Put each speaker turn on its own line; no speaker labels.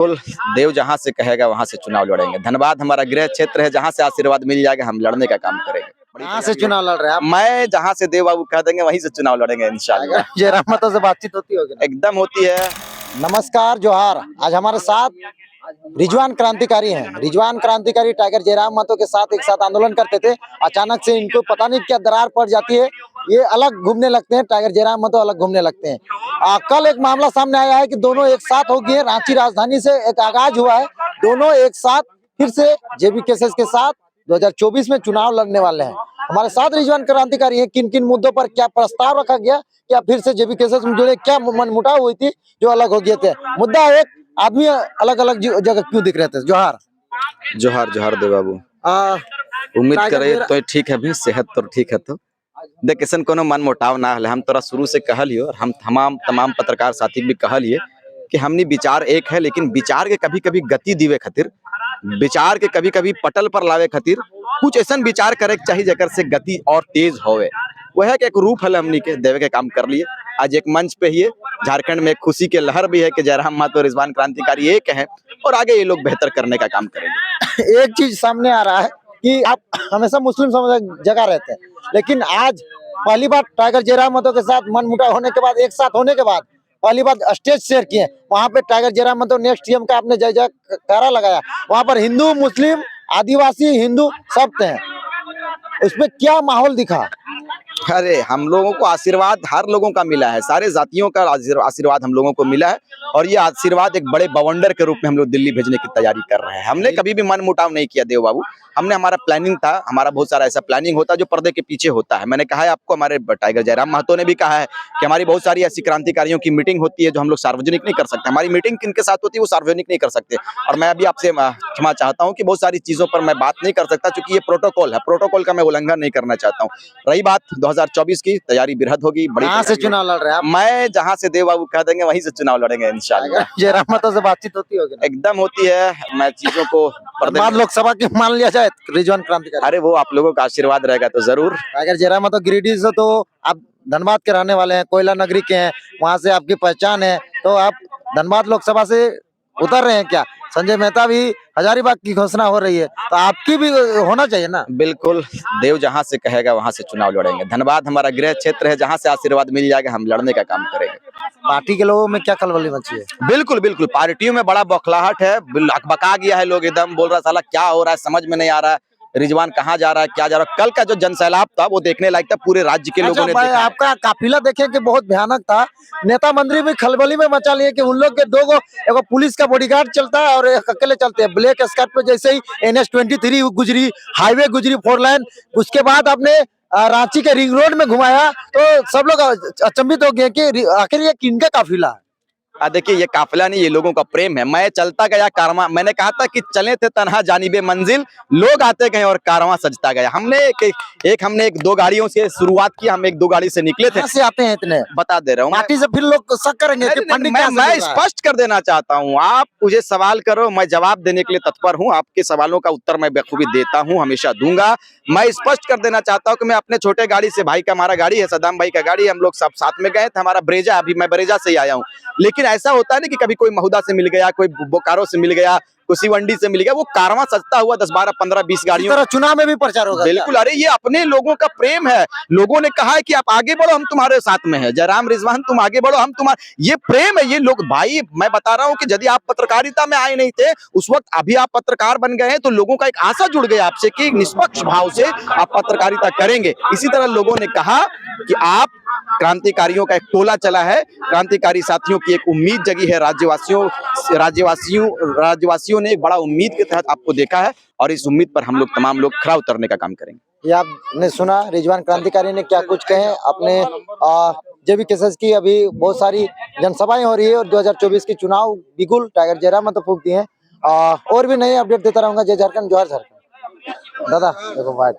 बिल्कुल, देव जहाँ से कहेगा वहाँ से चुनाव लड़ेंगे। धनबाद हमारा गृह क्षेत्र है, जहाँ से आशीर्वाद मिल जाएगा हम लड़ने का काम करेंगे।
कहाँ से चुनाव लड़ रहे हैं आप?
मैं जहाँ से देव बाबू कह देंगे वहीं से चुनाव लड़ेंगे इंशाल्लाह।
जयराम महतो से बातचीत होती होगी ना?
एकदम होती है।
नमस्कार, जोहार। आज हमारे साथ रिजवान क्रांतिकारी हैं। रिजवान क्रांतिकारी टाइगर जयराम महतो के साथ एक साथ आंदोलन करते थे। अचानक से इनको पता नहीं क्या दरार पड़ जाती है, ये अलग घूमने लगते हैं, टाइगर जयराम महतो अलग घूमने लगते हैं। कल एक मामला सामने आया है कि दोनों एक साथ हो गए। रांची राजधानी से एक आगाज हुआ है, दोनों एक साथ फिर से जेबी केसेस के साथ 2024 में चुनाव लड़ने वाले हैं। हमारे साथ रिजवान क्रांतिकारी हैं। किन किन मुद्दों पर क्या प्रस्ताव रखा गया, क्या फिर से जेबी केसेस में जुड़े, क्या मनमुटाव हुई थी जो अलग हो गए थे। मुद्दा एक, आदमी अलग अलग जगह क्यों दिख रहे थे। जोहार
जोहार जोहार देव बाबू। उम्मीद करे तो ठीक है, भी सेहत तो ठीक है। तो देख किसन कोनो मन मोटाव ना हले, हम तोरा शुरू से कहलियो और हम तमाम पत्रकार साथी भी कहलिए कि हमनी विचार एक है, लेकिन विचार के कभी कभी गति दिवे खातिर, विचार के कभी कभी पटल पर लावे खातिर कुछ ऐसा विचार करे के चाहिए जेकर से गति और तेज होवे। वह एक रूप है हमनी के देवे के काम कर लिए। आज एक मंच पे ही झारखंड में खुशी के लहर भी है कि जयराम महतो रिजवान क्रांतिकारी एक है और आगे ये लोग बेहतर करने का काम करेंगे।
एक चीज सामने आ रहा है कि आप हमेशा मुस्लिम समुदाय जगह रहते हैं, लेकिन आज पहली बार टाइगर जयराम महतो के साथ मनमुटाव होने के बाद, एक साथ होने के बाद पहली बार स्टेज शेयर किए। वहां पे tiger Jairam Mahato next TM का आपने जय जयकारा लगाया। वहां पर हिंदू, मुस्लिम, आदिवासी, हिंदू सब थे। उसमें क्या माहौल दिखा?
अरे हम लोगों को आशीर्वाद हर लोगों का मिला है, सारे जातियों का आशीर्वाद हम लोगों को मिला है और ये आशीर्वाद एक बड़े बवंडर के रूप में हम लोग दिल्ली भेजने की तैयारी कर रहे हैं। हमने कभी भी मन मुटाव नहीं किया देव बाबू। हमने, हमारा प्लानिंग था, हमारा बहुत सारा ऐसा प्लानिंग होता है जो पर्दे के पीछे होता है। मैंने कहा है आपको, हमारे टाइगर जयराम महतो ने भी कहा है कि हमारी बहुत सारी ऐसी क्रांतिकारियों की मीटिंग होती है जो हम लोग सार्वजनिक नहीं कर सकते। हमारी मीटिंग किनके साथ होती है वो सार्वजनिक नहीं कर सकते। और मैं अभी आपसे क्षमा चाहता हूँ कि बहुत सारी चीजों पर मैं बात नहीं कर सकता, क्योंकि ये प्रोटोकॉल है, प्रोटोकॉल का मैं उल्लंघन नहीं करना चाहता हूँ। रही बात 2024 की, तैयारी बृहद होगी।
कहाँ से चुनाव लड़ रहे हैं आप?
मैं जहाँ से देव बाबू कह देंगे वहीं से चुनाव लड़ेंगे इंशाल्लाह।
जयराम महतो से बातचीत होती होगी ना?
एकदम होती है। मैं चीजों को
धनबाद लोकसभा की मान लिया जाए रिजवान क्रांतिकारी।
अरे वो आप लोगों का आशीर्वाद रहेगा तो जरूर।
टाइगर जयराम महतो गिरिडीह से, तो आप धनबाद के रहने वाले हैं, कोयला नगरी के हैं, वहां से आपकी पहचान है, तो आप धनबाद लोकसभा से उतर रहे हैं क्या? संजय मेहता भी हजारीबाग की घोषणा हो रही है, तो आपकी भी होना चाहिए ना?
बिल्कुल, देव जहाँ से कहेगा वहाँ से चुनाव लड़ेंगे। धनबाद हमारा गृह क्षेत्र है, जहाँ से आशीर्वाद मिल जाएगा हम लड़ने का काम करेंगे।
पार्टी के लोगों में क्या खलबली मची है?
बिल्कुल बिल्कुल, पार्टियों में बड़ा बौखलाहट है, अकबका गया है लोग, एकदम बोल रहा साला क्या हो रहा है, समझ में नहीं आ रहा है, रिजवान कहाँ जा रहा है, क्या जा रहा है। कल का जो जनसैलाब था वो देखने लायक था, पूरे राज्य के लोगों ने देखा।
आपका काफिला देखे कि बहुत भयानक था। नेता मंत्री भी खलबली में मचा लिए कि उन लोग के दो एगो पुलिस का बॉडीगार्ड चलता है और एक अकेले चलते हैं। ब्लैक स्कॉर्पियो जैसे ही NH-23 गुजरी, हाईवे गुजरी 4 लाइन, उसके बाद आपने रांची के रिंग रोड में घुमाया, तो सब लोग अचंभित हो गए कि आखिर ये किनका काफिला है।
देखिए ये काफिला नहीं, ये लोगों का प्रेम है। मैं चलता गया कारवां, मैंने कहा था कि चले थे तन्हा जानिबे मंजिल, लोग आते गए और कारवां सजता गया। हमने एक दो गाड़ियों से शुरुआत की, हम 1-2 गाड़ी से निकले थे।
से आते हैं इतने,
बता दे रहा हूँ
पार्टी से फिर लोग शक करेंगे कि फंडिंग
मैं स्पष्ट कर देना चाहता हूँ। आप मुझे सवाल करो, मैं जवाब देने के लिए तत्पर हूँ। आपके सवालों का उत्तर मैं बखूबी देता हूँ, हमेशा दूंगा। मैं स्पष्ट कर देना चाहता हूँ कि मैं अपने छोटे गाड़ी से, भाई का हमारा गाड़ी है, सदाम भाई का गाड़ी, हम लोग सब साथ में गए थे। हमारा ब्रेजा, अभी मैं ब्रेजा से ही आया हूँ। लेकिन ऐसा होता है ना कि कभी कोई महुदा से मिल गया, कोई बोकारो से मिल गया, कुशीवंडी से मिल गया, वो कारवां सजता हुआ 10, 12, 15, 20 गाड़ियों।
चुनाव में भी प्रचार होगा।
बिल्कुल, अरे ये अपने लोगों का प्रेम है। लोगों ने कहा है कि आप आगे बढ़ो, हम तुम्हारे साथ में है। जयराम रिजवान तुम आगे बढ़ो, हम तुम्हारे, ये प्रेम है। ये लोग, भाई मैं बता रहा हूँ कि यदि आप पत्रकारिता में आए नहीं थे उस वक्त, अभी आप पत्रकार बन गए हैं, तो लोगों का एक आशा जुड़ गया आपसे कि निष्पक्ष भाव से आप पत्रकारिता करेंगे। इसी तरह लोगों ने कहा कि आप, क्रांतिकारियों का एक टोला चला है, क्रांतिकारी साथियों की एक उम्मीद जगी है। राज्यवासियों ने एक बड़ा उम्मीद के तहत आपको देखा है और इस उम्मीद पर हम लोग, तमाम लोग खरा उतरने का काम करेंगे।
ये आपने सुना रिजवान क्रांतिकारी ने क्या कुछ कहे अपने जेबी केसेस की। अभी बहुत सारी जनसभाएं हो रही है और 2024 की चुनाव बिल्कुल टाइगर जयराम महतो फूंक दिए हैं। और भी नए अपडेट देता रहूंगा। जय झारखंड, जोहार झारखंड। दादा देखो वाइट।